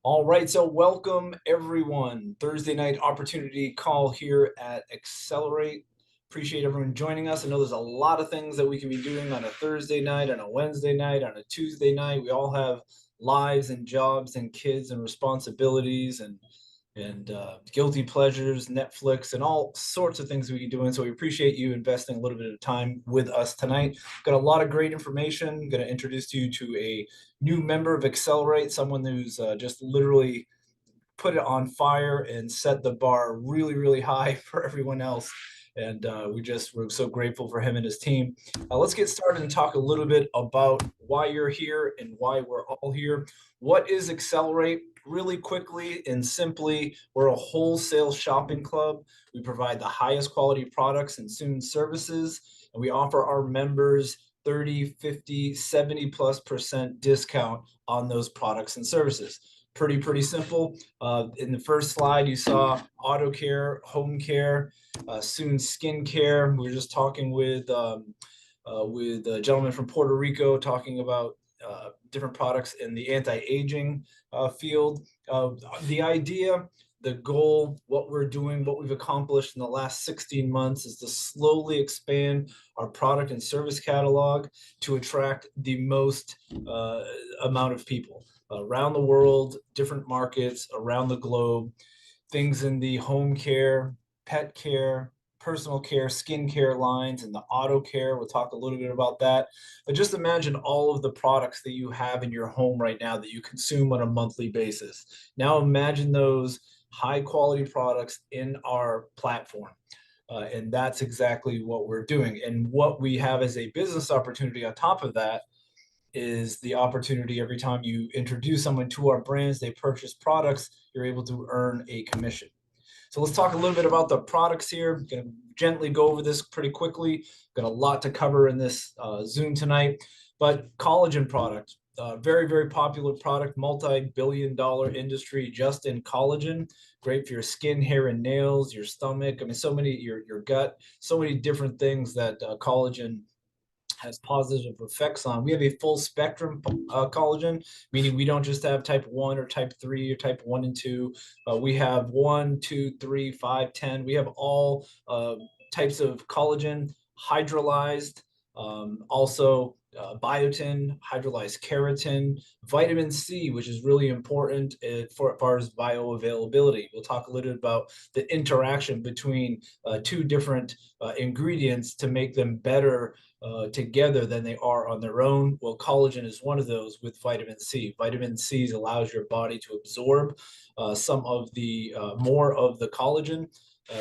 All right, so welcome everyone. Thursday night opportunity call here at Xcelerate. Appreciate everyone joining us. I know there's a lot of things that we can be doing on a Thursday night, on a Wednesday night, on a Tuesday night. We all have lives and jobs and kids and responsibilities and guilty pleasures, Netflix, and all sorts of things we can do. And so we appreciate you investing a little bit of time with us tonight. Got a lot of great information. Going to introduce you to a new member of Xcelerate, someone who's just literally put it on fire and set the bar really, really high for everyone else. And we're so grateful for him and his team. Let's get started and talk a little bit about why you're here and why we're all here. What is Xcelerate? Really quickly and simply, we're a wholesale shopping club. We provide the highest quality products and soon services, and we offer our members 30, 50, 70 plus % discount on those products and services. Pretty simple. In the first slide, you saw auto care, home care, soon skin care. We were just talking with a gentleman from Puerto Rico talking about different products in the anti-aging field. The idea, the goal, what we're doing, what we've accomplished in the last 16 months is to slowly expand our product and service catalog to attract the most amount of people around the world, different markets around the globe, things in the home care, pet care, personal care, skin care lines, and the auto care. We'll talk a little bit about that. But just imagine all of the products that you have in your home right now that you consume on a monthly basis. Now imagine those high quality products in our platform. And that's exactly what we're doing. And what we have as a business opportunity on top of that is the opportunity every time you introduce someone to our brands, they purchase products, you're able to earn a commission. So let's talk a little bit about the products here. I'm going to gently go over this pretty quickly. Got a lot to cover in this Zoom tonight, but collagen product, very popular product, multi-billion-dollar industry just in collagen. Great for your skin, hair, and nails, your stomach. I mean, so many your gut, so many different things that collagen has positive effects on. We have a full spectrum collagen, meaning we don't just have type 1 or type 3 or type 1 and 2. We have 1, 2, 3, 5, 10. We have all types of collagen, hydrolyzed, also biotin, hydrolyzed keratin, vitamin C, which is really important for as far as bioavailability. We'll talk a little bit about the interaction between two different ingredients to make them better together than they are on their own. Well, collagen is one of those with vitamin C. Vitamin C allows your body to absorb some of the more of the collagen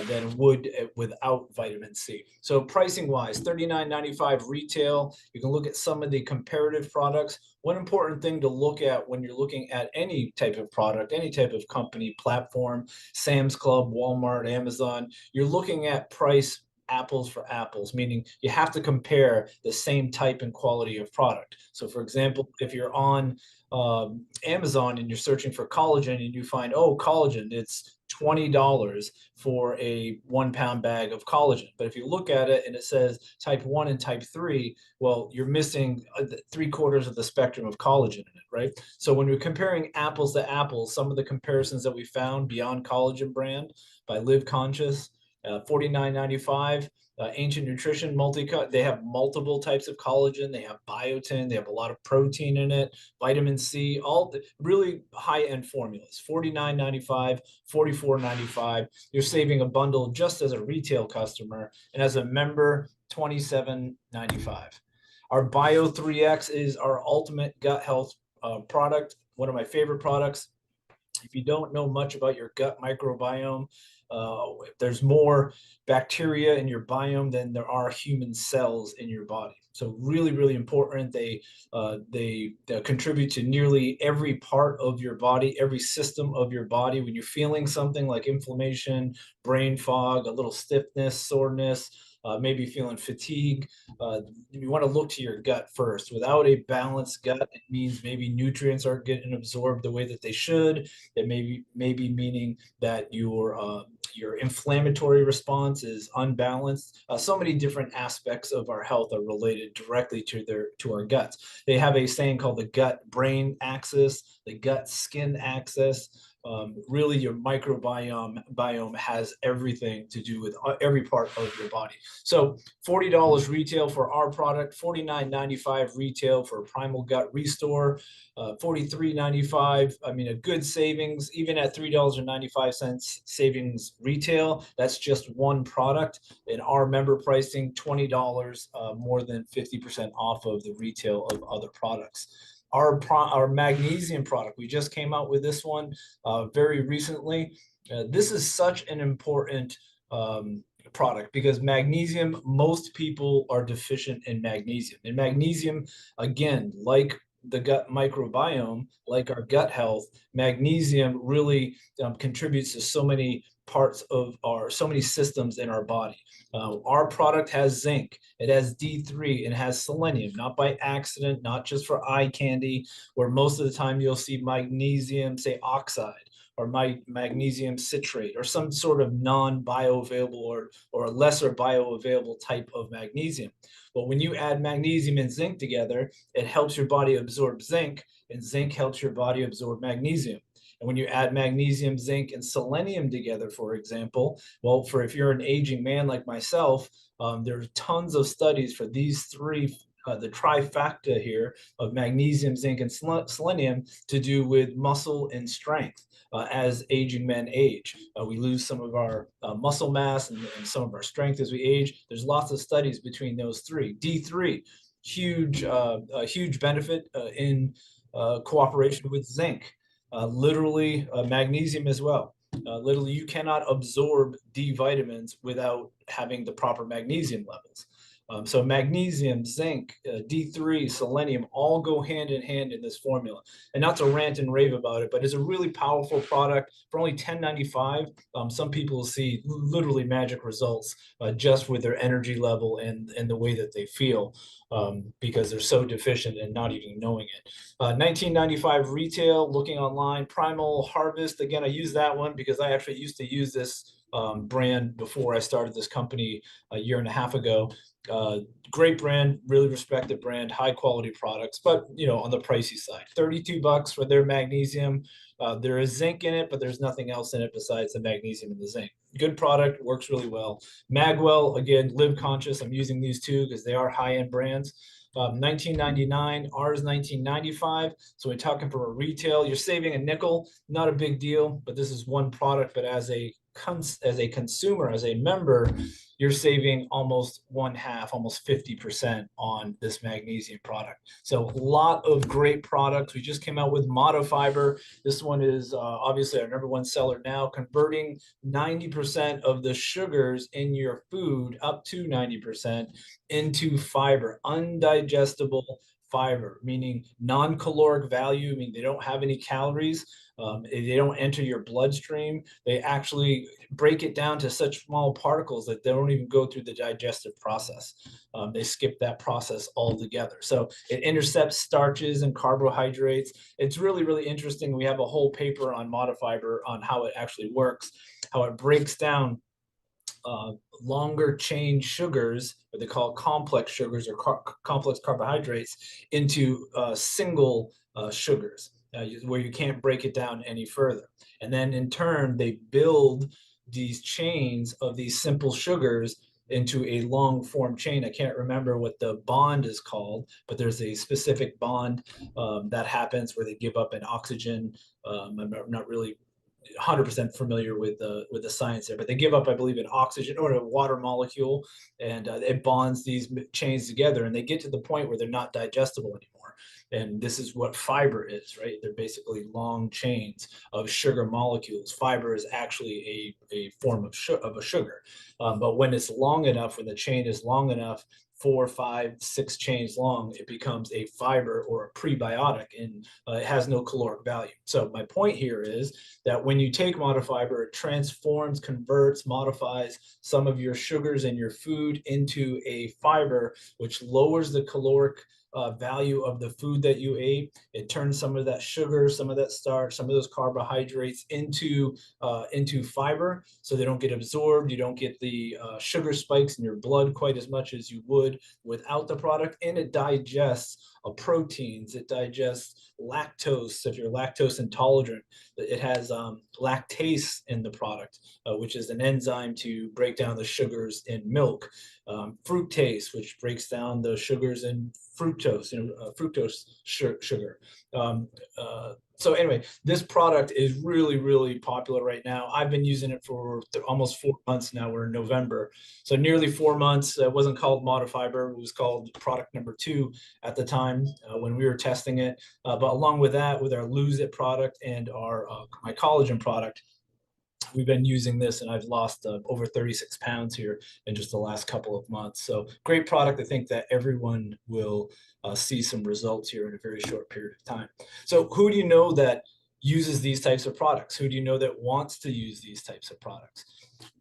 than would without vitamin C. So pricing wise, $39.95 retail. You can look at some of the comparative products. One important thing to look at when you're looking at any type of product, any type of company, platform, Sam's Club, Walmart, Amazon, you're looking at price apples for apples, meaning you have to compare the same type and quality of product. So for example, if you're on Amazon and you're searching for collagen and you find, oh, collagen, it's $20 for a 1 pound bag of collagen. But if you look at it and it says type 1 and type 3, well, you're missing 3/4 of the spectrum of collagen in it, right? So when we're comparing apples to apples, some of the comparisons that we found Beyond Collagen brand by Live Conscious, $49.95. Ancient Nutrition Multicut, they have multiple types of collagen. They have biotin. They have a lot of protein in it, vitamin C, all really high-end formulas. $49.95, $44.95. You're saving a bundle just as a retail customer, and as a member, $27.95. Our Bio 3X is our ultimate gut health product, one of my favorite products. If you don't know much about your gut microbiome, there's more bacteria in your biome than there are human cells in your body. So really important. They contribute to nearly every part of your body, every system of your body. When you're feeling something like inflammation, brain fog, a little stiffness, soreness, maybe feeling fatigue, you want to look to your gut first. Without a balanced gut, it means maybe nutrients aren't getting absorbed the way that they should. It may be meaning that your inflammatory response is unbalanced. So many different aspects of our health are related directly to our guts. They have a saying called the gut-brain axis, the gut-skin axis. Really, your microbiome has everything to do with every part of your body. So $40 retail for our product, $49.95 retail for Primal Gut Restore, $43.95. I mean, a good savings, even at $3.95 savings retail. That's just one product. In our member pricing, $20, more than 50% off of the retail of other products. Our magnesium product, we just came out with this one very recently. This is such an important product because magnesium, most people are deficient in magnesium. And magnesium, again, like the gut microbiome, like our gut health, magnesium really contributes to so many parts of so many systems in our body. Our product has zinc, it has D3, it has selenium, not by accident, not just for eye candy, where most of the time you'll see magnesium, say oxide, or magnesium citrate, or some sort of non-bioavailable or lesser bioavailable type of magnesium. But when you add magnesium and zinc together, it helps your body absorb zinc, and zinc helps your body absorb magnesium. And when you add magnesium, zinc, and selenium together, for example, well, if you're an aging man like myself, there's tons of studies for these three, the trifecta here of magnesium, zinc, and selenium to do with muscle and strength. As aging men age, we lose some of our muscle mass and some of our strength as we age. There's lots of studies between those three. D3, a huge benefit in cooperation with zinc. Literally magnesium as well. Literally, you cannot absorb D vitamins without having the proper magnesium levels. So magnesium, zinc, D3, selenium all go hand in hand in this formula. And not to rant and rave about it, but it's a really powerful product for only $10.95. Some people will see literally magic results just with their energy level and the way that they feel because they're so deficient and not even knowing it. $19.95 retail, looking online, Primal Harvest. Again, I use that one because I actually used to use this brand before I started this company a year and a half ago. Great brand, really respected brand, high quality products, but on the pricey side. $32 for their magnesium. There is zinc in it, but there's nothing else in it besides the magnesium and the zinc. Good product, works really well. Magwell, again, Live Conscious. I'm using these two because they are high-end brands. $19.99, ours $19.95. So we're talking for a retail, you're saving a nickel, not a big deal, but this is one product. But as a consumer, as a member, you're saving almost one half, almost 50% on this magnesium product. So a lot of great products. We just came out with Modifiber. This one is obviously our number one seller now, converting 90% of the sugars in your food, up to 90%, into fiber, undigestible fiber, meaning non-caloric value, meaning they don't have any calories. They don't enter your bloodstream. They actually break it down to such small particles that they don't even go through the digestive process. They skip that process altogether. So it intercepts starches and carbohydrates. It's really, really interesting. We have a whole paper on Modifiber on how it actually works, how it breaks down longer chain sugars, what they call complex sugars or complex carbohydrates, into single sugars, where you can't break it down any further. And then in turn, they build these chains of these simple sugars into a long form chain. I can't remember what the bond is called, but there's a specific bond that happens where they give up an oxygen. I'm not really 100% familiar with the science there, but they give up, I believe, an oxygen or a water molecule, and it bonds these chains together, and they get to the point where they're not digestible anymore. And this is what fiber is, right? They're basically long chains of sugar molecules. Fiber is actually a form of a sugar, but when it's long enough, when the chain is long enough, 4, 5, 6 chains long, it becomes a fiber or a prebiotic, and it has no caloric value. So my point here is that when you take modifiber, it transforms, converts, modifies some of your sugars in your food into a fiber, which lowers the caloric value of the food that you ate. It turns some of that sugar, some of that starch, some of those carbohydrates into fiber, so they don't get absorbed. You don't get the sugar spikes in your blood quite as much as you would without the product, and it digests proteins. It digests lactose if you're lactose intolerant. It has lactase in the product, which is an enzyme to break down the sugars in milk. Fructase, which breaks down the sugars in fructose, fructose sugar. Um, so anyway, this product is really, really popular right now. I've been using it for almost 4 months now. We're in November. So nearly 4 months. It wasn't called Modifiber. It was called product number 2 at the time when we were testing it. But along with that, with our Lose It product and our my collagen product, we've been using this, and I've lost over 36 pounds here in just the last couple of months. So great product. I think that everyone will see some results here in a very short period of time. So who do you know that uses these types of products? Who do you know that wants to use these types of products?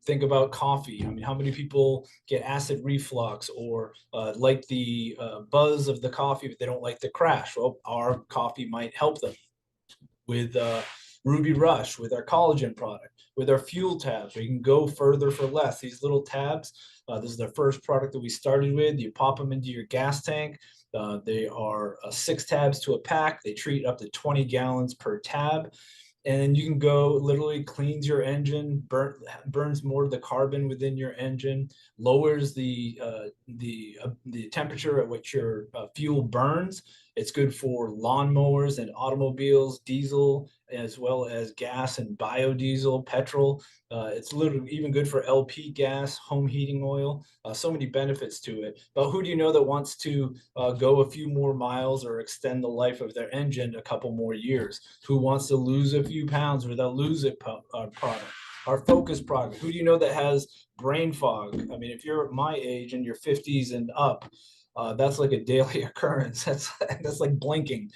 Think about coffee. I mean, how many people get acid reflux or like the buzz of the coffee, but they don't like the crash? Well, our coffee might help them. With Ruby Rush, with our collagen product, with our fuel tabs, where you can go further for less. These little tabs, this is the first product that we started with. You pop them into your gas tank. They are 6 tabs to a pack. They treat up to 20 gallons per tab. And you can go, literally cleans your engine, burns more of the carbon within your engine, lowers the temperature at which your fuel burns. It's good for lawnmowers and automobiles, diesel, as well as gas and biodiesel, petrol. It's literally even good for LP gas, home heating oil. So many benefits to it. But who do you know that wants to go a few more miles or extend the life of their engine a couple more years? Who wants to lose a few pounds with a Lose It product? Our Focus product. Who do you know that has brain fog? I mean, if you're my age and you're 50s and up, that's like a daily occurrence. That's like blinking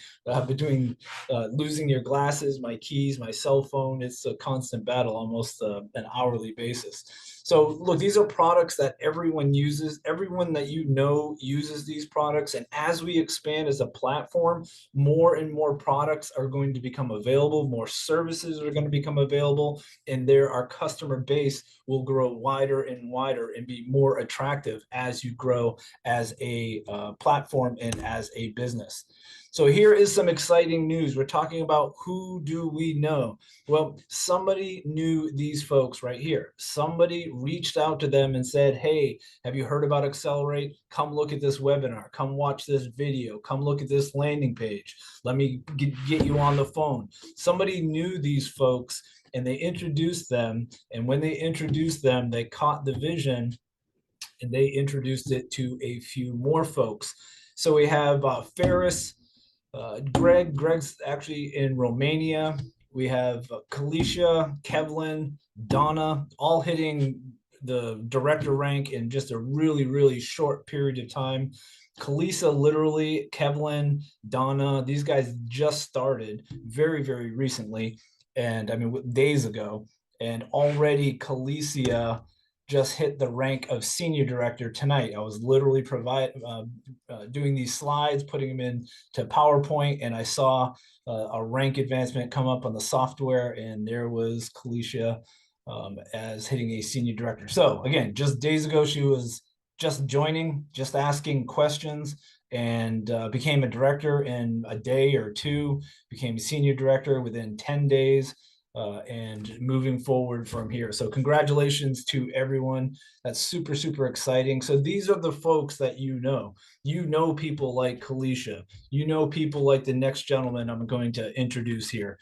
between losing your glasses, my keys, my cell phone. It's a constant battle, almost an hourly basis. So look, these are products that everyone uses. Everyone that you know uses these products. And as we expand as a platform, more and more products are going to become available. More services are going to become available. And our customer base will grow wider and wider and be more attractive as you grow as a platform and as a business. So here is some exciting news. We're talking about who do we know? Well, somebody knew these folks right here. Somebody reached out to them and said, hey, have you heard about Xcelerate? Come look at this webinar. Come watch this video. Come look at this landing page. Let me get you on the phone. Somebody knew these folks and they introduced them. And when they introduced them, they caught the vision and they introduced it to a few more folks. So we have Ferris, Greg's actually in Romania. We have Kalisha, Kevlin, Donna, all hitting the director rank in just a really, really short period of time. Kalisa, literally, Kevlin, Donna, these guys just started very, very recently. And I mean, days ago. And already Kalicia just hit the rank of senior director tonight. I was literally doing these slides, putting them into PowerPoint, and I saw a rank advancement come up on the software, and there was Kalisha as hitting a senior director. So again, just days ago, she was just joining, just asking questions, and became a director in a day or two, became a senior director within 10 days. And moving forward from here. So congratulations to everyone. That's super, super exciting. So these are the folks that you know. You know people like Kalisha. You know people like the next gentleman I'm going to introduce here.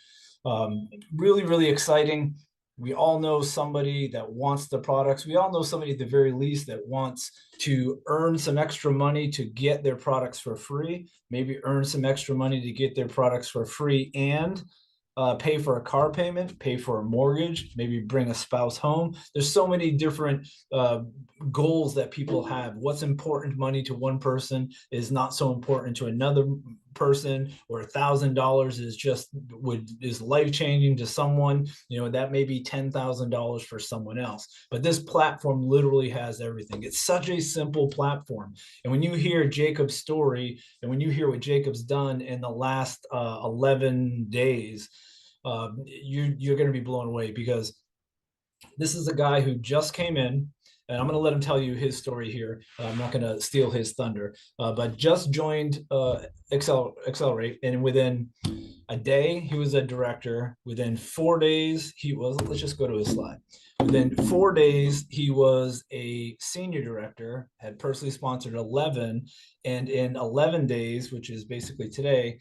Really, really exciting. We all know somebody that wants the products. We all know somebody at the very least that wants to earn some extra money to get their products for free, maybe earn some extra money to get their products for free and pay for a car payment, pay for a mortgage, maybe bring a spouse home. There's so many different goals that people have. What's important money to one person is not so important to another person, or $1,000 is life changing to someone. That may be $10,000 for someone else. But this platform literally has everything. It's such a simple platform. And when you hear Jacob's story, and when you hear what Jacob's done in the last 11 days, you're going to be blown away, because this is a guy who just came in, and I'm going to let him tell you his story here. I'm not going to steal his thunder, but just joined Xcelerate, and within a day he was a director. Within 4 days he was, let's just go to his slide. Within 4 days he was a senior director, had personally sponsored 11, and in 11 days, which is basically today,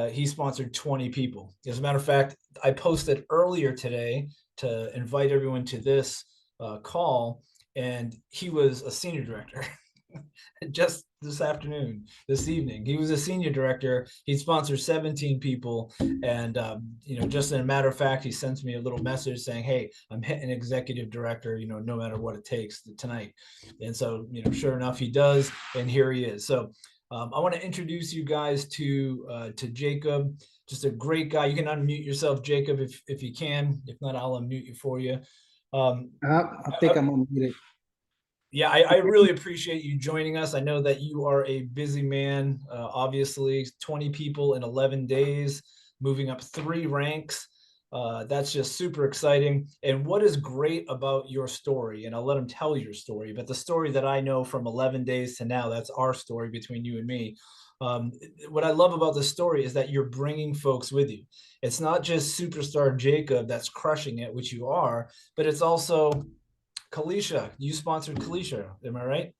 he sponsored 20 people. As a matter of fact, I posted earlier today to invite everyone to this call, and he was a senior director. Just this afternoon, this evening, he was a senior director. He sponsored 17 people, and just in a matter of fact, he sends me a little message saying, "Hey, I'm hitting executive director, no matter what it takes tonight." And so, sure enough, he does, and here he is. So I want to introduce you guys to Jacob. Just a great guy. You can unmute yourself, Jacob, if you can. If not, I'll unmute you for you. I think I'm unmuted. Yeah, I really appreciate you joining us. I know that you are a busy man. Obviously, 20 people in 11 days, moving up 3 ranks. That's just super exciting. And what is great about your story, and I'll let him tell your story, but the story that I know from 11 days to now, that's our story between you and me. What I love about this story is that you're bringing folks with you. It's not just superstar Jacob that's crushing it, which you are, but it's also Kalisha. You sponsored Kalisha, am I right?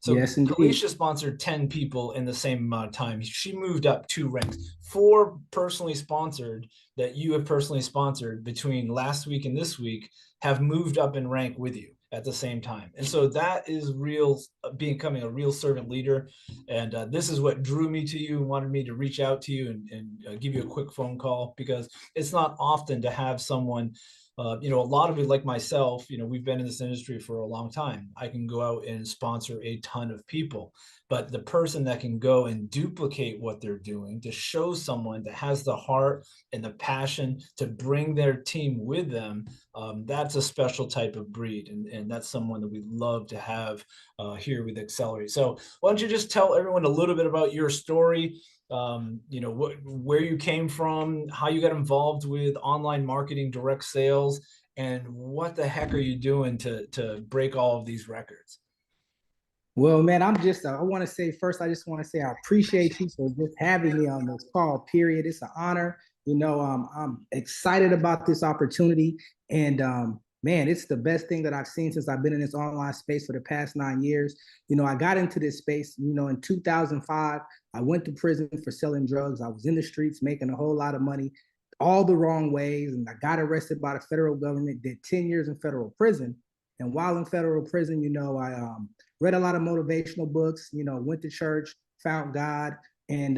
So Yes, indeed. Kalisha sponsored 10 people in the same amount of time. She moved up 2 ranks. 4 personally sponsored that you have personally sponsored between last week and this week have moved up in rank with you at the same time. And so that is real, becoming a real servant leader. And this is what drew me to you and wanted me to reach out to you and give you a quick phone call, because it's not often to have someone, a lot of it, like myself, we've been in this industry for a long time. I can go out and sponsor a ton of people, but the person that can go and duplicate what they're doing, to show someone that has the heart and the passion to bring their team with them, that's a special type of breed. And that's someone that we love to have here with Xcelerate. So why don't you just tell everyone a little bit about your story, where you came from, how you got involved with online marketing, direct sales, and what the heck are you doing to break all of these records? Well, man, I want to say first, I just want to say I appreciate you for just having me on this call, period. It's an honor. I'm excited about this opportunity. And man, it's the best thing that I've seen since I've been in this online space for the past 9 years. I got into this space, in 2005. I went to prison for selling drugs. I was in the streets making a whole lot of money all the wrong ways. And I got arrested by the federal government, did 10 years in federal prison. And while in federal prison, I read a lot of motivational books, went to church, found God. And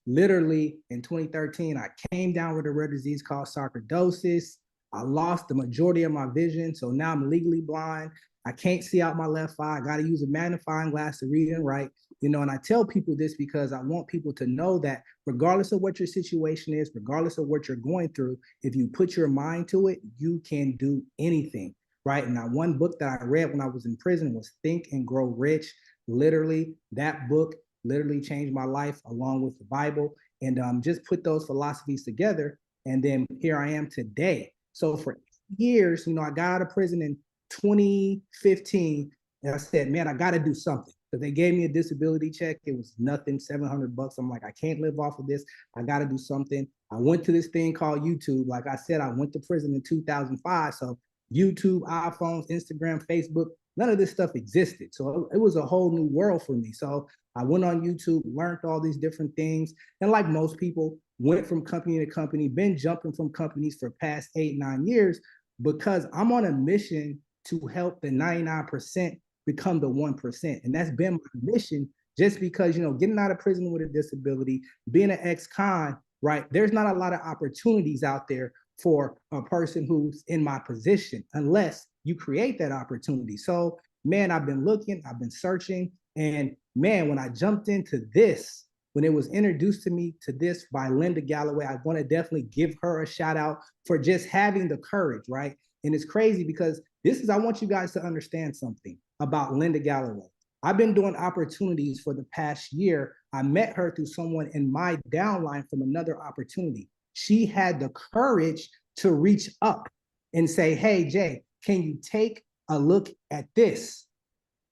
literally in 2013, I came down with a rare disease called sarcoidosis. I lost the majority of my vision. So now I'm legally blind. I can't see out my left eye. I got to use a magnifying glass to read and write. And I tell people this because I want people to know that regardless of what your situation is, regardless of what you're going through, if you put your mind to it, you can do anything. Right. And now, one book that I read when I was in prison was Think and Grow Rich. Literally, that book literally changed my life along with the Bible, and just put those philosophies together. And then here I am today. So for years, I got out of prison in 2015, and I said, man, I got to do something. So they gave me a disability check. It was nothing, $700. I'm like, I can't live off of this. I got to do something. I went to this thing called YouTube. Like I said, I went to prison in 2005. So YouTube, iPhones, Instagram, Facebook, none of this stuff existed. So it was a whole new world for me. So I went on YouTube, learned all these different things. And like most people, went from company to company, been jumping from companies for past 8-9 years, because I'm on a mission to help the 99% become the 1%. And that's been my mission, just because, getting out of prison with a disability, being an ex-con, right? There's not a lot of opportunities out there for a person who's in my position unless you create that opportunity. So, man, I've been looking, I've been searching, and man, when I jumped into this, when it was introduced to me to this by Linda Galloway, I want to definitely give her a shout out for just having the courage, right? And it's crazy because I want you guys to understand something about Linda Galloway. I've been doing opportunities for the past year. I met her through someone in my downline from another opportunity. She had the courage to reach up and say, hey, Jay, can you take a look at this?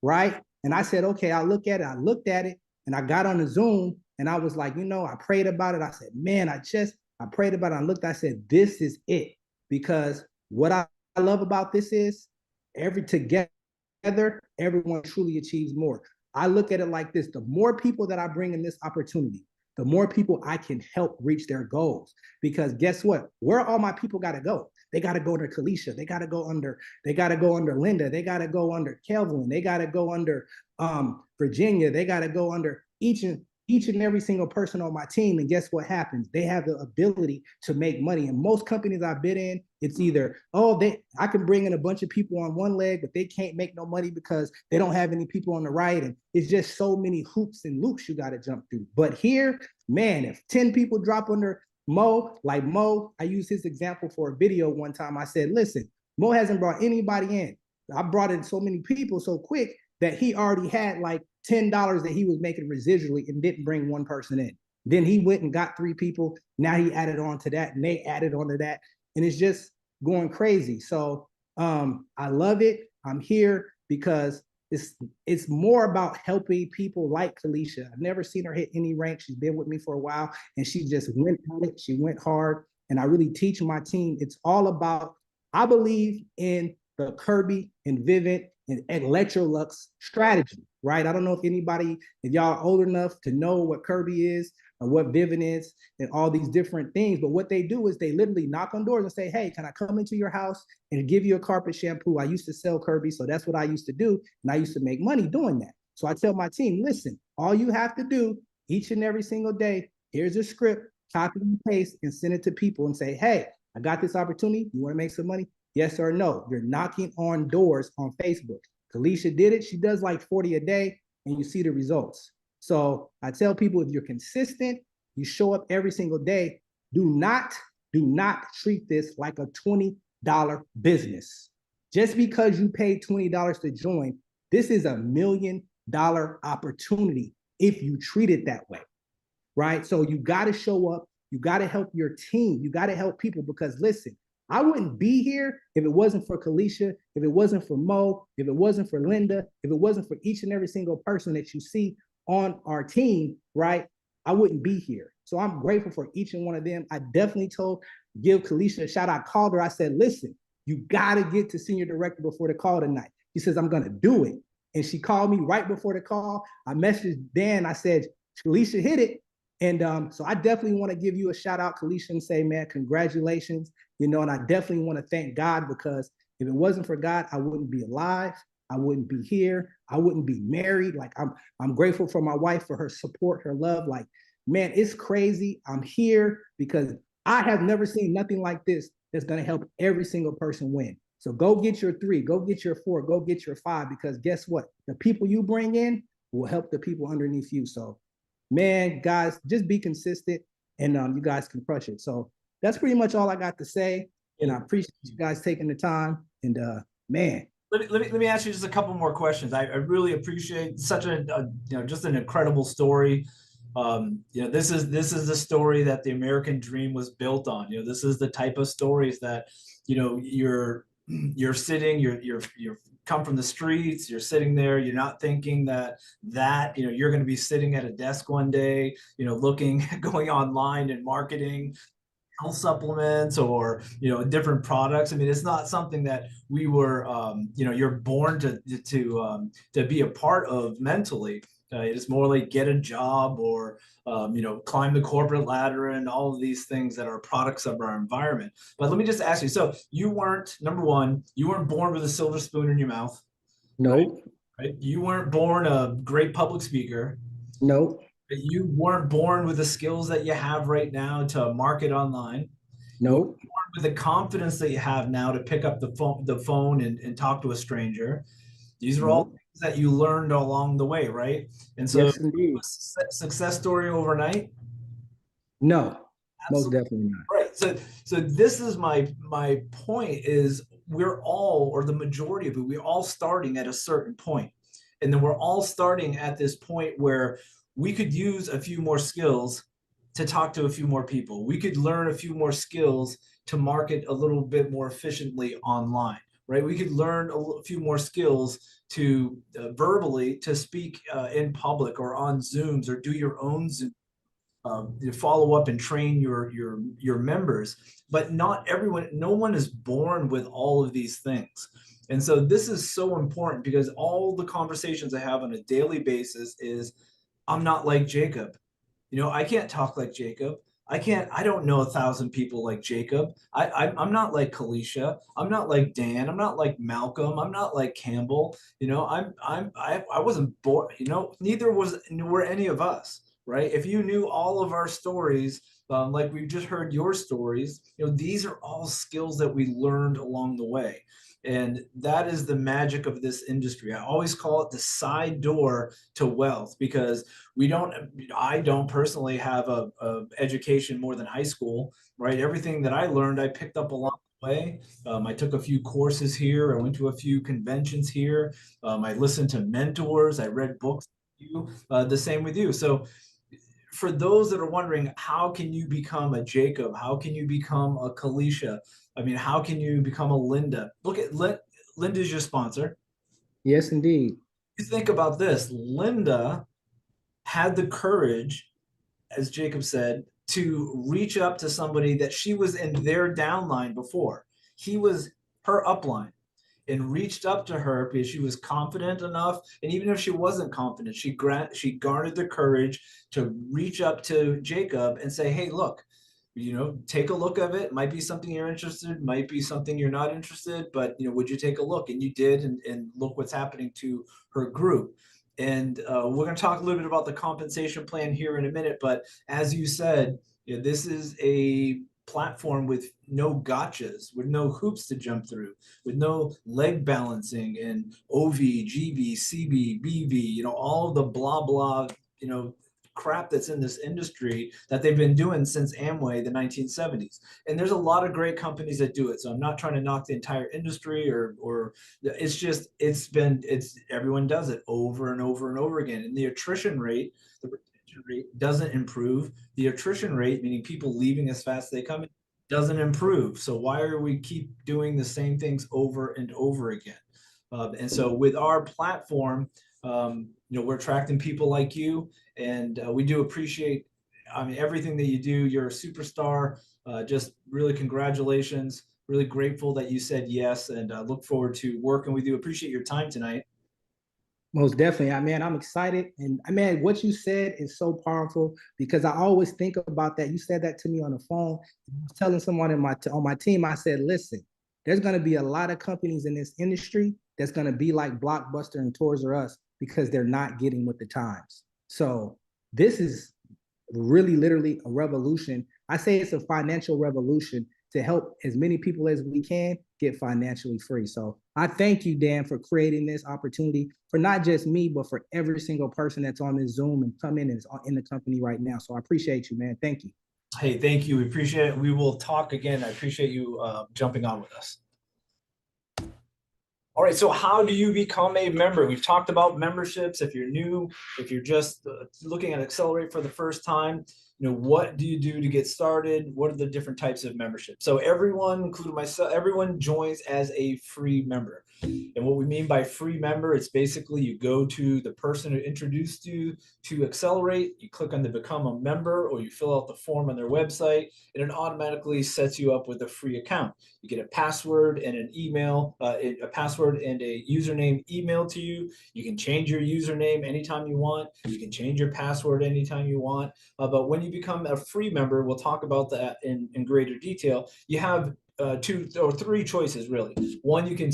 Right? And I said, okay, I'll look at it. I looked at it and I got on the Zoom and I was like, I prayed about it. I said, man, I prayed about it. I looked, I said, this is it. Because what I love about this is together, everyone truly achieves more. I look at it like this: the more people that I bring in this opportunity, the more people I can help reach their goals. Because guess what? Where all my people got to go? They got to go under Kalisha. They got to go under Linda. They got to go under Kelvin. They got to go under Virginia. They got to go under each and every single person on my team. And guess what happens? They have the ability to make money. And most companies I've been in, it's either, I can bring in a bunch of people on one leg, but they can't make no money because they don't have any people on the right. And it's just so many hoops and loops you got to jump through. But here, man, if 10 people drop under Mo, like Mo, I used his example for a video one time. I said, listen, Mo hasn't brought anybody in. I brought in so many people so quick that he already had like $10 that he was making residually and didn't bring one person in. Then he went and got 3 people. Now he added on to that and they added on to that. And it's just going crazy. So I love it. I'm here because it's more about helping people like Kalisha. I've never seen her hit any rank. She's been with me for a while and she just went at it. She went hard. And I really teach my team. It's all about, I believe in the Kirby and Vivint and Electrolux strategy, right? I don't know if y'all are old enough to know what Kirby is or what Vivint is and all these different things. But what they do is they literally knock on doors and say, hey, can I come into your house and give you a carpet shampoo? I used to sell Kirby, so that's what I used to do. And I used to make money doing that. So I tell my team, listen, all you have to do each and every single day, here's a script, copy and paste and send it to people and say, hey, I got this opportunity. You want to make some money? Yes or no? You're knocking on doors on Facebook. Kalisha did it. She does like 40 a day and you see the results. So I tell people, if you're consistent, you show up every single day, do not treat this like a $20 business. Just because you paid $20 to join, this is $1 million opportunity if you treat it that way, right? So you got to show up. You got to help your team. You got to help people because listen, I wouldn't be here if it wasn't for Kalisha, if it wasn't for Mo, if it wasn't for Linda, if it wasn't for each and every single person that you see on our team, right? I wouldn't be here. So I'm grateful for each and one of them. I definitely give Kalisha a shout out. I called her. I said, listen, you got to get to senior director before the call tonight. She says, I'm going to do it. And she called me right before the call. I messaged Dan. I said, Kalisha hit it. And so I definitely want to give you a shout out, Kalisha, and say, man, congratulations. And I definitely want to thank God because if it wasn't for God, I wouldn't be alive. I wouldn't be here. I wouldn't be married. Like I'm grateful for my wife for her support, her love. Like, man, it's crazy. I'm here because I have never seen nothing like this that's going to help every single person win. So go get your 3, go get your 4, go get your 5, because guess what? The people you bring in will help the people underneath you. So, man, guys, just be consistent and you guys can crush it. So that's pretty much all I got to say. And I appreciate you guys taking the time. And man. Let me ask you just a couple more questions. I really appreciate such just an incredible story. This is the story that the American dream was built on. This is the type of stories that, you're sitting, you're come from the streets, you're sitting there, you're not thinking that you're going to be sitting at a desk one day, going online and marketing health supplements or different products. I mean, it's not something that we were you're born to be a part of mentally. It's more like get a job or climb the corporate ladder and all of these things that are products of our environment. But let me just ask you, so you weren't, number one, you weren't born with a silver spoon in your mouth. Nope. Right? You weren't born a great public speaker. Nope. You weren't born with the skills that you have right now to market online. You weren't Nope. born with the confidence that you have now to pick up the phone and talk to a stranger. These are all Nope. things that you learned along the way, right? And so, Yes, indeed. success story overnight. No, most Absolutely. definitely not. Right. So this is my point is we're all, or the majority of it, we're all starting at a certain point. And then we're all starting at this point where we could use a few more skills to talk to a few more people. We could learn a few more skills to market a little bit more efficiently online, right? We could learn a few more skills to verbally to speak in public or on Zooms or do your own Zoom follow up and train your members. But not everyone, no one is born with all of these things. And so this is so important because all the conversations I have on a daily basis is I'm not like Jacob. I can't talk like Jacob. I don't know 1,000 people like Jacob. I'm not like Kalisha. I'm not like Dan. I'm not like Malcolm. I'm not like Campbell. I wasn't born, neither were any of us, right? If you knew all of our stories, like we've just heard your stories, these are all skills that we learned along the way. And that is the magic of this industry. I always call it the side door to wealth because we don't I don't personally have a education more than high school, right? Everything that I learned I picked up along the way. I took a few courses here. I went to a few conventions here. I listened to mentors. I read books. The same with you. So for those that are wondering, how can you become a Jacob? How can you become a Kalisha? I mean, how can you become a Linda? Look at Linda's your sponsor. Yes, indeed. You think about this. Linda had the courage, as Jacob said, to reach up to somebody that she was in their downline before. He was her upline and reached up to her because she was confident enough. And even if she wasn't confident, she garnered the courage to reach up to Jacob and say, "Hey, look, take a look of it. Might be something you're interested, might be something you're not interested, but would you take a look?" And you did, and look what's happening to her group. And we're going to talk a little bit about the compensation plan here in a minute. But as you said, this is a platform with no gotchas, with no hoops to jump through, with no leg balancing and OV, GB, CB, BV, all of the blah blah, you know, crap that's in this industry that they've been doing since Amway, the 1970s. And there's a lot of great companies that do it. So I'm not trying to knock the entire industry or it's just it's everyone does it over and over and over again. And the retention rate doesn't improve. The attrition rate, meaning people leaving as fast as they come in, doesn't improve. So why are we keep doing the same things over and over again? And so with our platform, we're attracting people like you, and we do appreciate. I mean, everything that you do. You're a superstar. Just really congratulations. Really grateful that you said yes, and look forward to working with you. Appreciate your time tonight. Most definitely. I mean, I'm excited. And I mean, what you said is so powerful because I always think about that. You said that to me on the phone. I was telling someone on my team, I said, listen, there's going to be a lot of companies in this industry that's going to be like Blockbuster and Toys R Us because they're not getting with the times. So this is really literally a revolution. I say it's a financial revolution to help as many people as we can get financially free. So I thank you, Dan, for creating this opportunity for not just me, but for every single person that's on this Zoom and come in and is in the company right now. So I appreciate you, man. Thank you. Hey, thank you. We appreciate it. We will talk again. I appreciate you jumping on with us. All right, so how do you become a member? We've talked about memberships. If you're new, if you're just looking at Xcelerate for the first time, what do you do to get started? What are the different types of membership? So everyone, including myself, everyone joins as a free member. And what we mean by free member, it's basically you go to the person who introduced you to Xcelerate, you click on the become a member, or you fill out the form on their website, and it automatically sets you up with a free account. You get a password and an email, a password and a username emailed to you. You can change your username anytime you want. You can change your password anytime you want. But when you become a free member, we'll talk about that in greater detail. You have two or three choices really. One, you can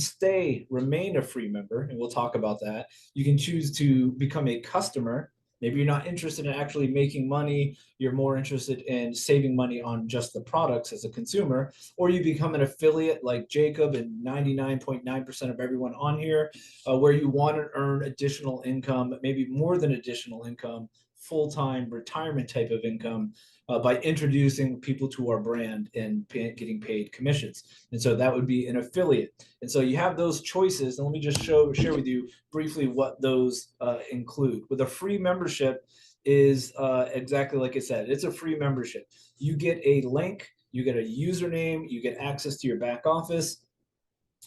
remain a free member, and we'll talk about that. You can choose to become a customer, Maybe you're not interested in actually making money. You're more interested in saving money on just the products as a consumer, or you become an affiliate like Jacob and 99.9% of everyone on here, where you want to earn additional income, maybe more than additional income, full-time retirement type of income, by introducing people to our brand and getting paid commissions. And so that would be an affiliate. And so you have those choices. And let me just share with you briefly what those include. With a free membership is exactly like I said, it's a free membership. You get a link, you get a username, you get access to your back office,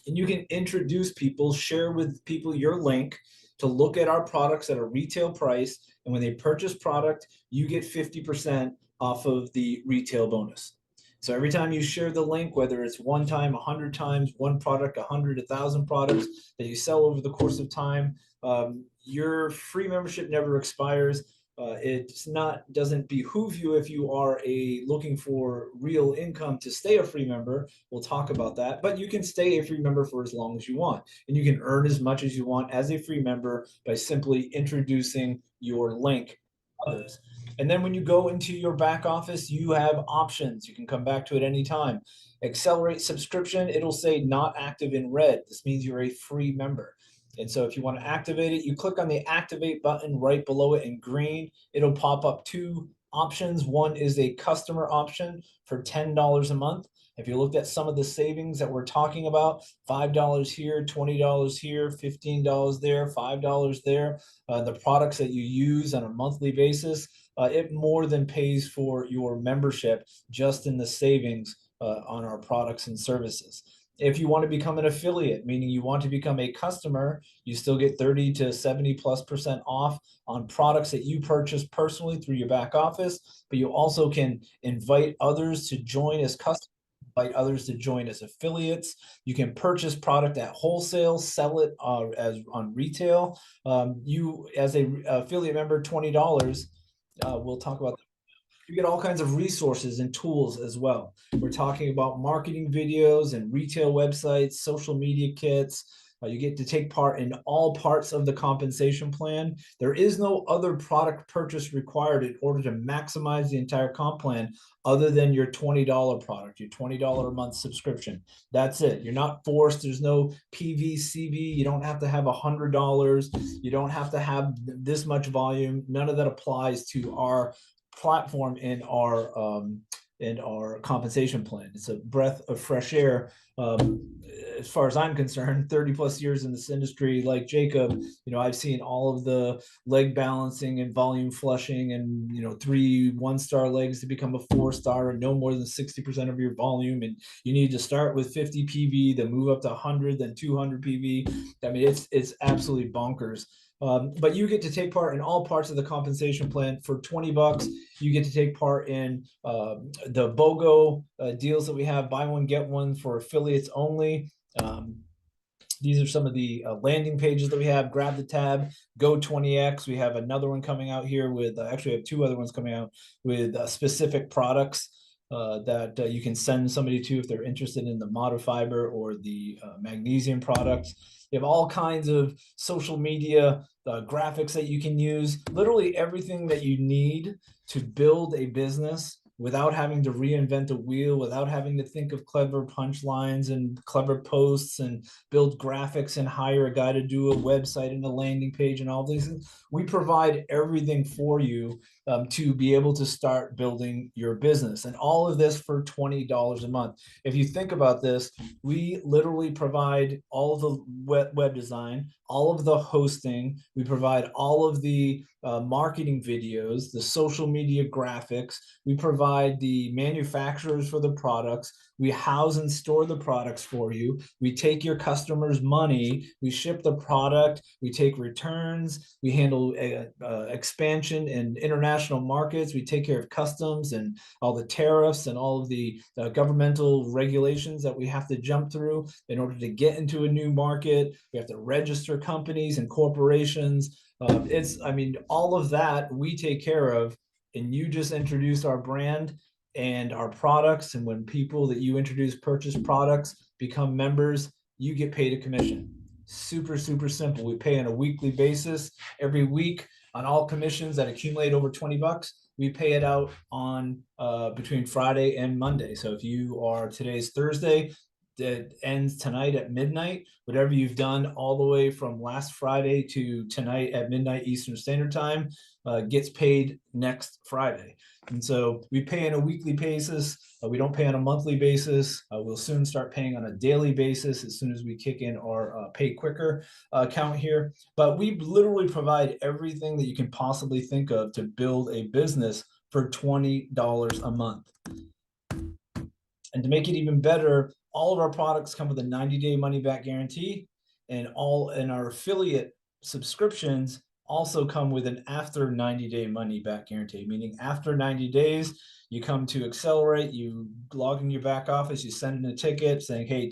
and you can introduce people, share with people your link to look at our products at a retail price. And when they purchase product, you get 50% off of the retail bonus. So every time you share the link, whether it's one time, 100 times, one product, 100, 1,000 products that you sell over the course of time, your free membership never expires. It's not doesn't behoove you if you are looking for real income to stay a free member. We'll talk about that, but you can stay a free member for as long as you want, and you can earn as much as you want as a free member by simply introducing your link to others. And then when you go into your back office, you have options. You can come back to it anytime. Xcelerate subscription, it'll say not active in red. This means you're a free member. And so if you want to activate it, you click on the activate button right below it in green. It'll pop up two options. One is a customer option for $10 a month. If you looked at some of the savings that we're talking about, $5 here, $20 here, $15 there, $5 there, the products that you use on a monthly basis, it more than pays for your membership just in the savings on our products and services. If you want to become an affiliate, meaning you want to become a customer, you still get 30 to 70+% off on products that you purchase personally through your back office, but you also can invite others to join as customers, invite others to join as affiliates. You can purchase product at wholesale, sell it as on retail. You as a affiliate member, $20. We'll talk about that. You get all kinds of resources and tools as well. We're talking about marketing videos and retail websites, social media kits. You get to take part in all parts of the compensation plan. There is no other product purchase required in order to maximize the entire comp plan other than your $20 product, your $20 a month subscription. That's it. You're not forced. There's no PVCV. You don't have to have $100. You don't have to have this much volume. None of that applies to our platform in our compensation plan. It's a breath of fresh air. As far as I'm concerned, 30+ years in this industry, like Jacob, I've seen all of the leg balancing and volume flushing and, 3 1-star legs to become a 4-star and no more than 60% of your volume. And you need to start with 50 PV, then move up to 100, then 200 PV. I mean, it's absolutely bonkers. But you get to take part in all parts of the compensation plan for $20. You get to take part in the BOGO deals that we have, buy one, get one for affiliates only. These are some of the landing pages that we have. Grab the tab, go 20x. We have another one coming out here with, actually, I have 2 other ones coming out with specific products that you can send somebody to if they're interested in the Modifiber or the magnesium products. You have all kinds of social media graphics that you can use, literally everything that you need to build a business without having to reinvent the wheel, without having to think of clever punchlines and clever posts and build graphics and hire a guy to do a website and a landing page and all these things. We provide everything for you to be able to start building your business. And all of this for $20 a month. If you think about this, we literally provide all of the web design, all of the hosting. We provide all of the marketing videos, the social media graphics. We provide the manufacturers for the products. We house and store the products for you. We take your customers' money. We ship the product. We take returns. We handle expansion in international markets. We take care of customs and all the tariffs and all of the governmental regulations that we have to jump through in order to get into a new market. We have to register companies and corporations. All of that we take care of, and you just introduce our brand and our products. And when people that you introduce purchase products, become members, you get paid a commission. Super, super simple. We pay on a weekly basis. Every week, On all commissions that accumulate over $20, we pay it out on between Friday and Monday. So if you are, today's Thursday, that ends tonight at midnight. Whatever you've done all the way from last Friday to tonight at midnight Eastern Standard Time gets paid next Friday. And so we pay on a weekly basis. We don't pay on a monthly basis. We'll soon start paying on a daily basis as soon as we kick in our Pay Quicker account here. But we literally provide everything that you can possibly think of to build a business for $20 a month. And to make it even better, all of our products come with a 90-day money-back guarantee, and all in our affiliate subscriptions also come with an after 90-day money-back guarantee, meaning after 90 days, you come to Xcelerate, you log in your back office, you send in a ticket saying, hey,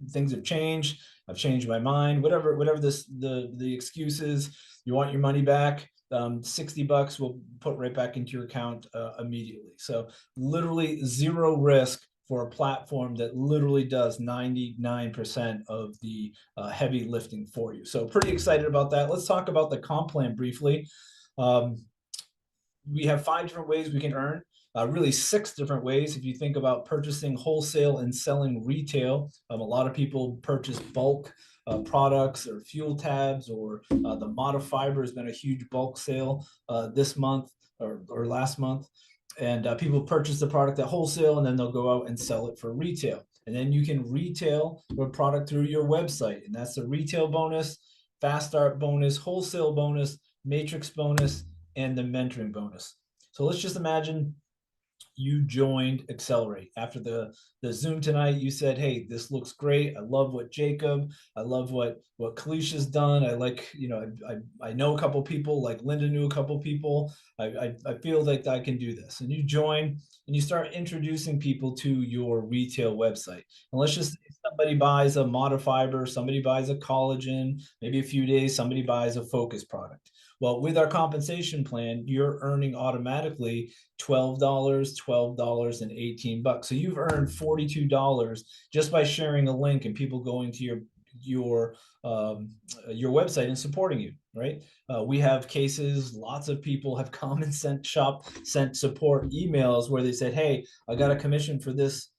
things have changed, I've changed my mind, whatever the excuse is, you want your money back. $60 will put right back into your account immediately. So literally zero risk for a platform that literally does 99% of the heavy lifting for you. So pretty excited about that. Let's talk about the comp plan briefly. We have 5 different ways we can earn. Really 6 different ways. If you think about purchasing wholesale and selling retail, a lot of people purchase bulk products or fuel tabs, or the Modifiber has been a huge bulk sale this month or last month. And people purchase the product at wholesale, and then they'll go out and sell it for retail. And then you can retail your product through your website. And that's the retail bonus, fast start bonus, wholesale bonus, matrix bonus, and the mentoring bonus. So let's just imagine you joined Xcelerate after the Zoom tonight. You said, hey, this looks great. I love what Jacob, I love what Kalisha's done. I like, I know a couple people, like Linda knew a couple people. I feel like I can do this. And you join and you start introducing people to your retail website. And let's just say somebody buys a Modifiber, somebody buys a collagen, maybe a few days, somebody buys a focus product. Well, with our compensation plan, you're earning automatically $12, $12, and $18. So you've earned $42 just by sharing a link and people going to your website and supporting you, right? We have cases, lots of people have come and sent support emails where they said, hey, I got a commission for this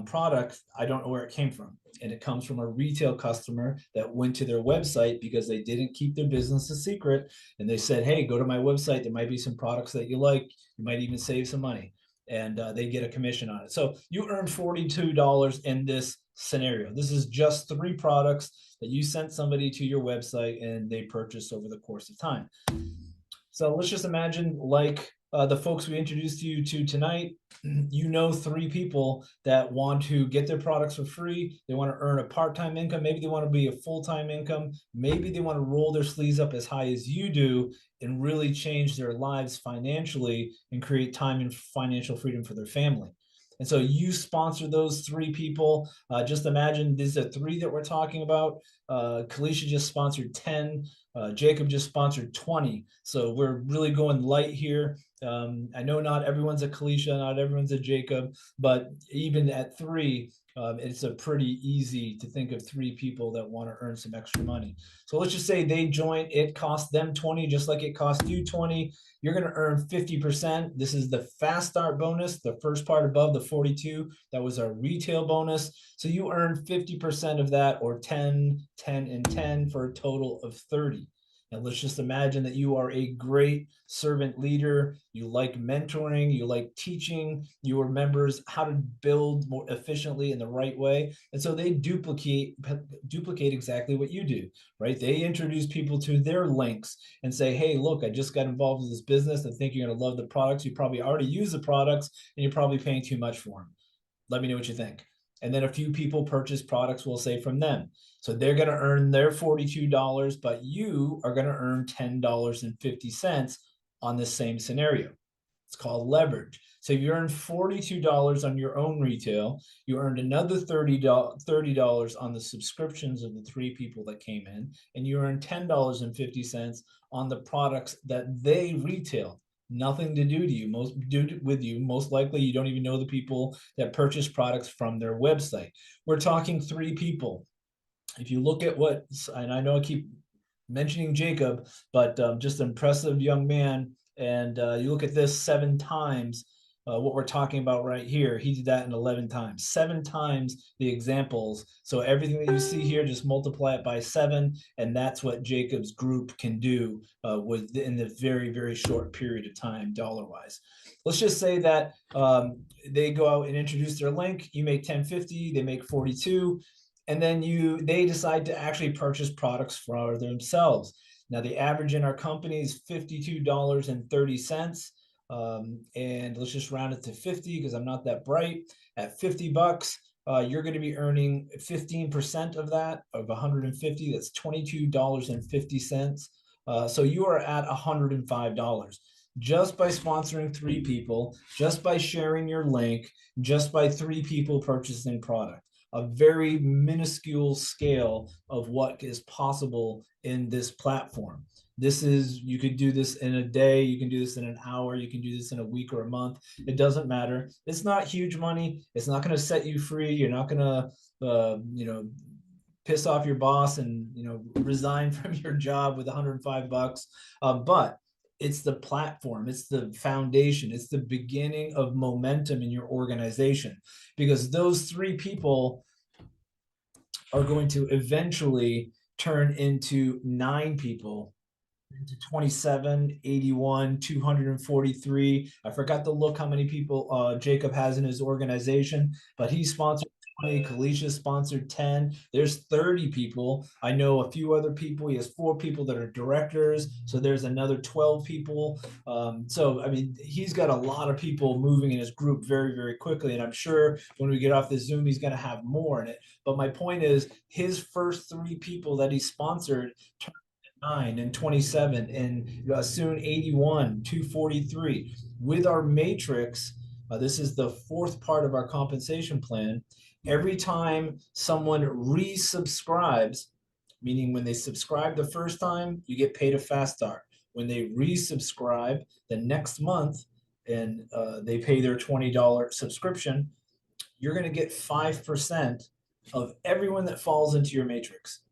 product. I don't know where it came from. And it comes from a retail customer that went to their website because they didn't keep their business a secret. And they said, hey, go to my website. There might be some products that you like. You might even save some money. And they get a commission on it. So you earn $42 in this scenario. This is just 3 products that you sent somebody to your website and they purchased over the course of time. So let's just imagine, like the folks we introduced you to tonight, 3 people that want to get their products for free. They want to earn a part-time income. Maybe they want to be a full-time income. Maybe they want to roll their sleeves up as high as you do and really change their lives financially and create time and financial freedom for their family. And so you sponsor those 3 people. Just imagine these are 3 that we're talking about. Kalisha just sponsored 10. Jacob just sponsored 20. So we're really going light here. I know not everyone's a Kalisha, not everyone's a Jacob, but even at 3, it's a pretty easy to think of 3 people that want to earn some extra money. So let's just say they join, it costs them 20, just like it cost you 20. You're going to earn 50%. This is the fast start bonus, the first part above the 42. That was our retail bonus. So you earn 50% of that, or 10, 10, and 10 for a total of 30. Now let's just imagine that you are a great servant leader. You like mentoring, you like teaching your members how to build more efficiently in the right way. And so they duplicate exactly what you do, right? They introduce people to their links and say, hey, look, I just got involved with this business. I think you're going to love the products. You probably already use the products and you're probably paying too much for them. Let me know what you think. And then a few people purchase products, we'll say, from them. So they're going to earn their $42, but you are going to earn $10.50 on this same scenario. It's called leverage. So if you earned $42 on your own retail, you earned another $30 on the subscriptions of the 3 people that came in, and you earned $10.50 on the products that they retail. Nothing to do with you. Most likely, you don't even know the people that purchase products from their website. We're talking 3 people. If you look at what, and I know I keep mentioning Jacob, but just an impressive young man. And you look at this 7 times. What we're talking about right here, he did that in 11 times, 7 times the examples. So everything that you see here, just multiply it by 7, and that's what Jacob's group can do within the very, very short period of time, dollar wise. Let's just say that they go out and introduce their link. You make 1050, they make 42, and then they decide to actually purchase products for themselves. Now the average in our company is $52.30. And let's just round it to 50 because I'm not that bright. At $50, you're going to be earning 15% of that, of 150. That's $22.50. So you are at $105 just by sponsoring 3 people, just by sharing your link, just by 3 people purchasing product. A very minuscule scale of what is possible in this platform. This is, you could do this in a day, you can do this in an hour, you can do this in a week or a month. It doesn't matter. It's not huge money. It's not going to set you free. You're not going to, piss off your boss and, resign from your job with $105. But it's the platform, it's the foundation, it's the beginning of momentum in your organization, because those 3 people are going to eventually turn into 9 people, into 27, 81, 243. I forgot to look how many people Jacob has in his organization, but he sponsored 20. Kalisha sponsored 10. There's 30 people. I know a few other people. He has 4 people that are directors. So there's another 12 people. So, I mean, he's got a lot of people moving in his group very, very quickly. And I'm sure when we get off the Zoom, he's going to have more in it. But my point is, his first 3 people that he sponsored 9 and 27 and soon 81, 243. With our matrix, this is the 4th part of our compensation plan. Every time someone resubscribes, meaning when they subscribe the first time, you get paid a fast start. When they resubscribe the next month and they pay their $20 subscription, you're going to get 5% of everyone that falls into your matrix.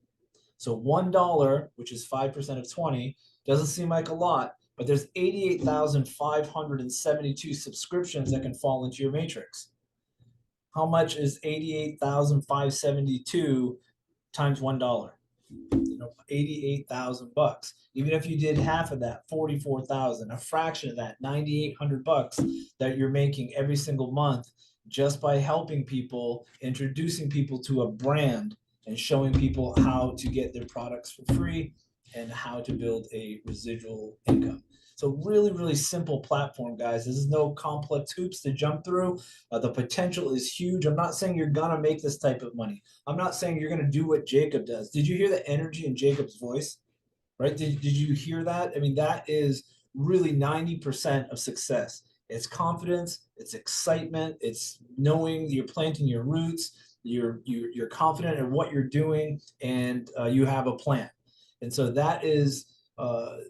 So $1, which is 5% of 20, doesn't seem like a lot, but there's 88,572 subscriptions that can fall into your matrix. How much is 88,572 times $1? 88,000 bucks. Even if you did half of that, 44,000, a fraction of that, 9,800 bucks that you're making every single month just by helping people, introducing people to a brand and showing people how to get their products for free and how to build a residual income. So really, really simple platform, guys. This is no complex hoops to jump through. The potential is huge. I'm not saying you're gonna make this type of money. I'm not saying you're gonna do what Jacob does. Did you hear the energy in Jacob's voice? Right? Did you hear that? I mean, that is really 90% of success. It's confidence, it's excitement, it's knowing you're planting your roots, you're confident in what you're doing, and you have a plan. And so that is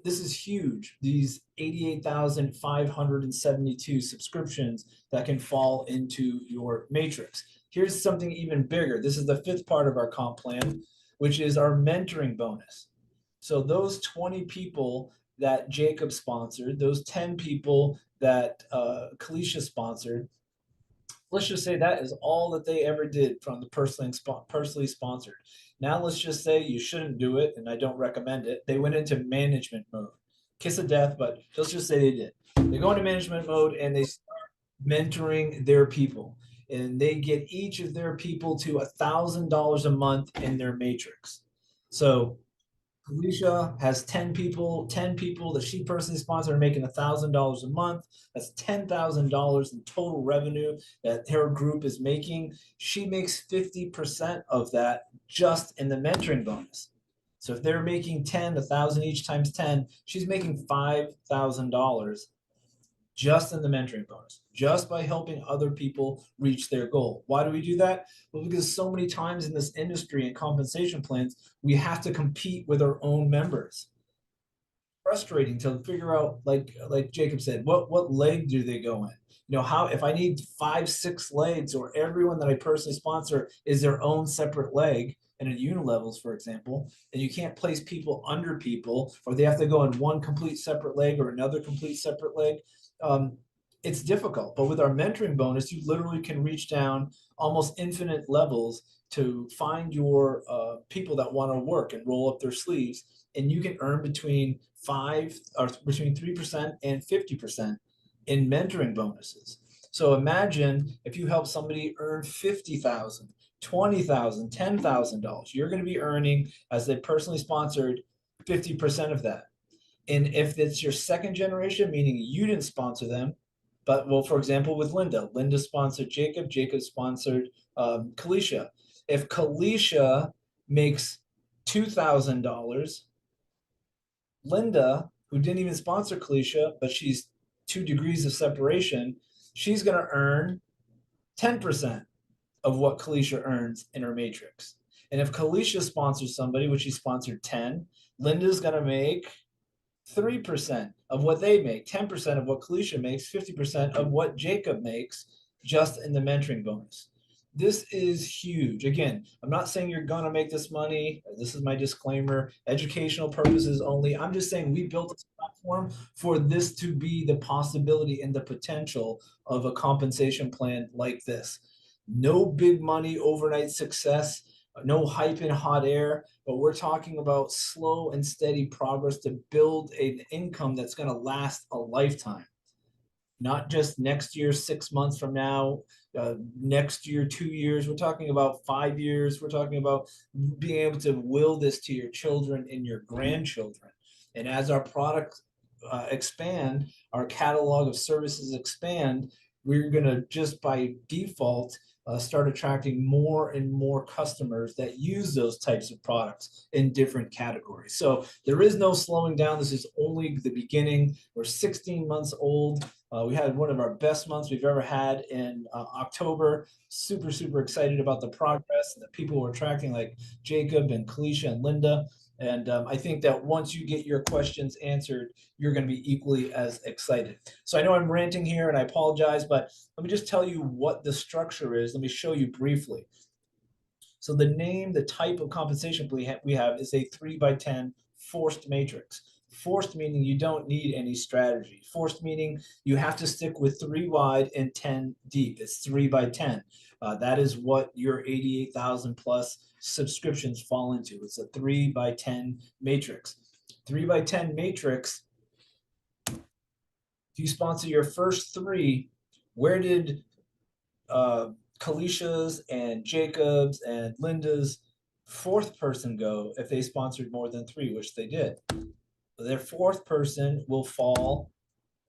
this is huge. These 88,572 subscriptions that can fall into your matrix. Here's something even bigger. This is the 5th part of our comp plan, which is our mentoring bonus. So those 20 people that Jacob sponsored, those 10 people that Kalisha sponsored, let's just say that is all that they ever did from the personally sponsored. Now let's just say you shouldn't do it, and I don't recommend it. They went into management mode. Kiss of death, but let's just say they did. They go into management mode and they start mentoring their people. And they get each of their people to $1,000 a month in their matrix. So Alicia has 10 people, 10 people that she personally sponsored are making $1,000 a month. That's $10,000 in total revenue that her group is making. She makes 50% of that just in the mentoring bonus. So if they're making 10, 1,000 each times 10, she's making $5,000 just in the mentoring bonus, just by helping other people reach their goal. Why do we do that? Well, because so many times in this industry and compensation plans, we have to compete with our own members. Frustrating to figure out, like Jacob said, what leg do they go in? how if I need 5, 6 legs, or everyone that I personally sponsor is their own separate leg in a unilevels, for example, and you can't place people under people, or they have to go in one complete separate leg or another complete separate leg. Um, it's difficult, but with our mentoring bonus, you literally can reach down almost infinite levels to find your people that want to work and roll up their sleeves, and you can earn between 3% and 50% in mentoring bonuses. So imagine if you help somebody earn 50,000, 20,000, $10,000, you're going to be earning, as they personally sponsored, 50% of that. And if it's your second generation, meaning you didn't sponsor them, but well, for example, with Linda sponsored Jacob, Jacob sponsored Kalisha. If Kalisha makes $2,000, Linda, who didn't even sponsor Kalisha, but she's 2 degrees of separation, she's going to earn 10% of what Kalisha earns in her matrix. And if Kalisha sponsors somebody, which she sponsored 10, Linda's going to make 3% of what they make, 10% of what Kalisha makes, 50% of what Jacob makes, just in the mentoring bonus. This is huge. Again, I'm not saying you're going to make this money. This is my disclaimer, educational purposes only. I'm just saying we built this platform for this to be the possibility and the potential of a compensation plan like this. No big money overnight success, no hype in hot air, but we're talking about slow and steady progress to build an income that's going to last a lifetime, not just next year, 6 months from now, next year, 2 years. We're talking about 5 years. We're talking about being able to will this to your children and your grandchildren. And as our products expand, our catalog of services expand, we're going to just by default start attracting more and more customers that use those types of products in different categories. So there is no slowing down. This is only the beginning. We're 16 months old. We had one of our best months we've ever had in October. Super, super excited about the progress and the people we're tracking, like Jacob and Kalisha and Linda. And I think that once you get your questions answered, you're going to be equally as excited. So I know I'm ranting here and I apologize, but let me just tell you what the structure is. Let me show you briefly. So the type of compensation we have is a 3x10 forced matrix. Forced meaning you don't need any strategy. Forced meaning you have to stick with 3 wide and 10 deep. It's 3x10. That is what your 88,000 plus subscriptions fall into. It's a 3x10 matrix. 3x10 matrix. If you sponsor your first 3, where did Kalisha's and Jacob's and Linda's fourth person go if they sponsored more than 3, which they did? Their fourth person will fall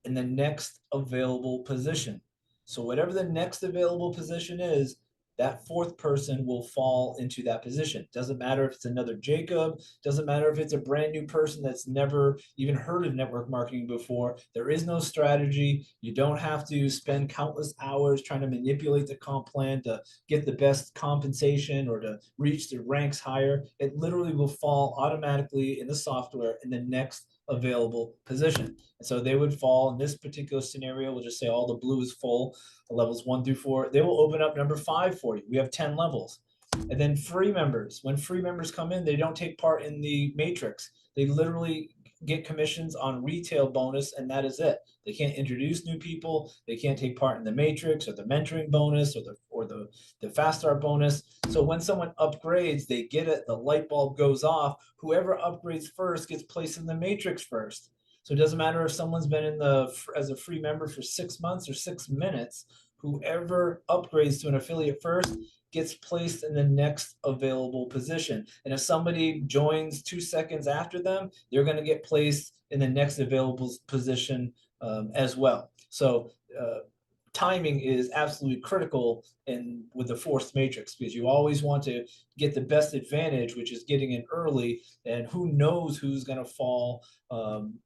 in the next available position. So whatever the next available position is, that fourth person will fall into that position. Doesn't matter if it's another Jacob, doesn't matter if it's a brand new person that's never even heard of network marketing before. There is no strategy. You don't have to spend countless hours trying to manipulate the comp plan to get the best compensation or to reach the ranks higher. It literally will fall automatically in the software in the next available position. And so they would fall in this particular scenario. We'll just say all the blue is full, levels 1 through 4. They will open up number 5 for you. We have 10 levels. And then free members. When free members come in, they don't take part in the matrix. They literally get commissions on retail bonus, and that is it. They can't introduce new people. They can't take part in the matrix or the mentoring bonus or the fast start bonus. So when someone upgrades, they get it. The light bulb goes off. Whoever upgrades first gets placed in the matrix first. So it doesn't matter if someone's been as a free member for 6 months or 6 minutes. Whoever upgrades to an affiliate first gets placed in the next available position. And if somebody joins 2 seconds after them, they're going to get placed in the next available position as well. So timing is absolutely critical with the forced matrix, because you always want to get the best advantage, which is getting in early, and who knows who's going to fall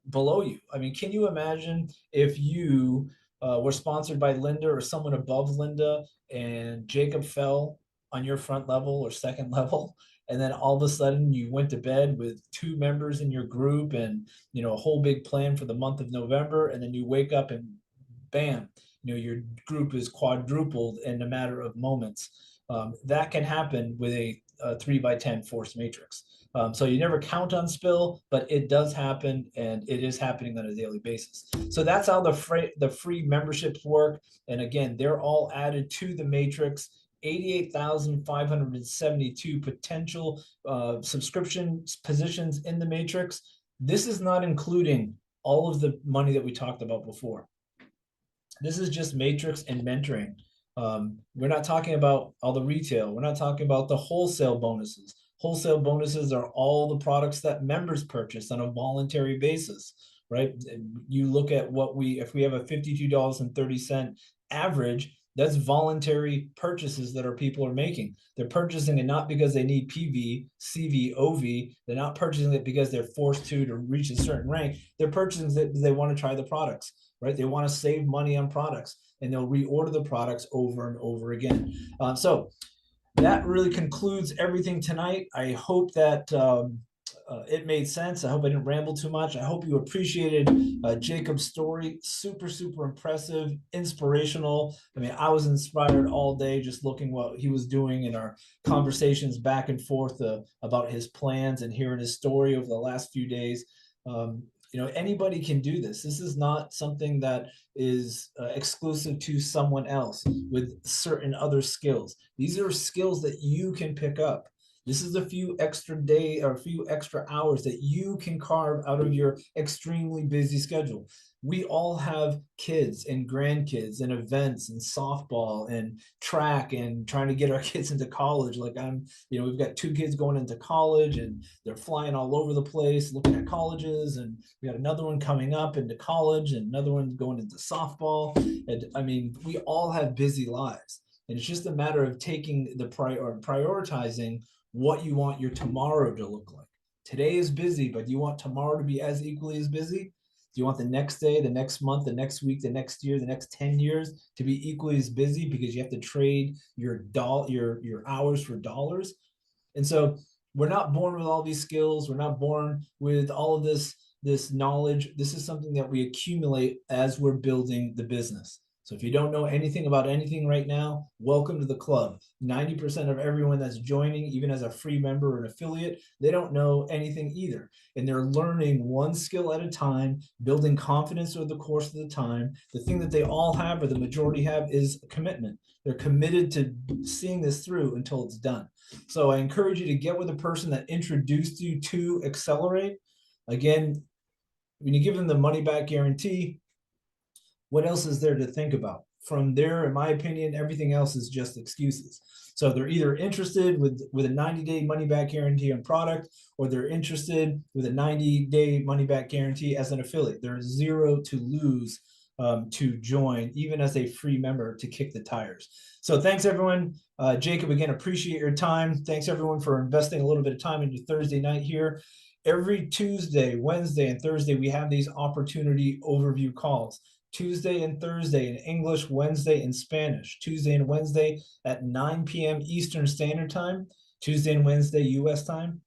below you. I mean, can you imagine if you were sponsored by Linda or someone above Linda and Jacob fell on your front level or second level, and then all of a sudden you went to bed with 2 members in your group and a whole big plan for the month of November, and then you wake up and bam, your group is quadrupled in a matter of moments. That can happen with a 3x10 force matrix. So you never count on spill, but it does happen, and it is happening on a daily basis. So that's how the free memberships work. And again, they're all added to the matrix. 88,572 potential subscription positions in the matrix. This is not including all of the money that we talked about before. This is just matrix and mentoring. We're not talking about all the retail. We're not talking about the wholesale bonuses. Wholesale bonuses are all the products that members purchase on a voluntary basis, right? You look at if we have a $52.30 average, that's voluntary purchases that people are making. They're purchasing it not because they need PV, CV, OV. They're not purchasing it because they're forced to reach a certain rank. They're purchasing it because they want to try the products, right? They want to save money on products, and they'll reorder the products over and over again. So that really concludes everything tonight. I hope that it made sense. I hope I didn't ramble too much. I hope you appreciated Jacob's story. Super, super impressive, inspirational. I mean, I was inspired all day just looking what he was doing in our conversations back and forth about his plans and hearing his story over the last few days. Anybody can do this. This is not something that is exclusive to someone else with certain other skills. These are skills that you can pick up. This is a few extra hours that you can carve out of your extremely busy schedule. We all have kids and grandkids and events and softball and track and trying to get our kids into college. Like we've got 2 kids going into college, and they're flying all over the place looking at colleges, and we got another one coming up into college and another one going into softball. And I mean, we all have busy lives, and it's just a matter of taking prioritizing what you want your tomorrow to look like. Today is busy, but do you want tomorrow to be as equally as busy? Do you want the next day, the next month, the next week, the next year, the next 10 years to be equally as busy because you have to trade your hours for dollars? And so we're not born with all these skills. We're not born with all of this knowledge. This is something that we accumulate as we're building the business. So if you don't know anything about anything right now, welcome to the club. 90% of everyone that's joining, even as a free member or an affiliate, they don't know anything either. And they're learning one skill at a time, building confidence over the course of the time. The thing that they all have, or the majority have, is commitment. They're committed to seeing this through until it's done. So I encourage you to get with the person that introduced you to Xcelerate. Again, when you give them the money back guarantee, what else is there to think about? From there, in my opinion, everything else is just excuses. So they're either interested with a 90-day money back guarantee on product, or they're interested with a 90-day money back guarantee as an affiliate. There's zero to lose to join, even as a free member, to kick the tires. So thanks, everyone. Jacob, again, appreciate your time. Thanks, everyone, for investing a little bit of time into Thursday night here. Every Tuesday, Wednesday, and Thursday, we have these opportunity overview calls. Tuesday and Thursday in English, Wednesday in Spanish. Tuesday and Wednesday at 9 p.m. Eastern Standard Time. Tuesday and Wednesday U.S. time.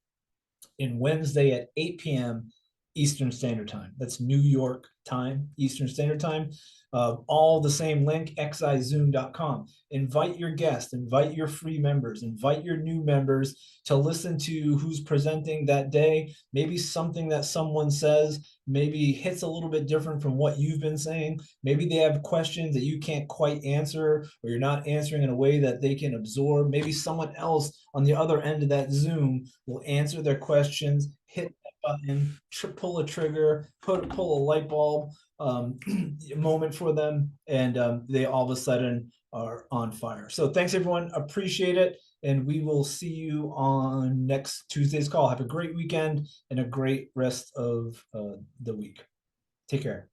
And Wednesday at 8 p.m. Eastern Standard Time. That's New York time, Eastern Standard Time. All the same link, xizoom.com. Invite your guests, invite your free members, invite your new members to listen to who's presenting that day. Maybe something that someone says maybe hits a little bit different from what you've been saying. Maybe they have questions that you can't quite answer, or you're not answering in a way that they can absorb. Maybe someone else on the other end of that Zoom will answer their questions, hit button, pull a trigger, pull a light bulb moment for them, and they all of a sudden are on fire. So thanks, everyone. Appreciate it. And we will see you on next Tuesday's call. Have a great weekend and a great rest of the week. Take care.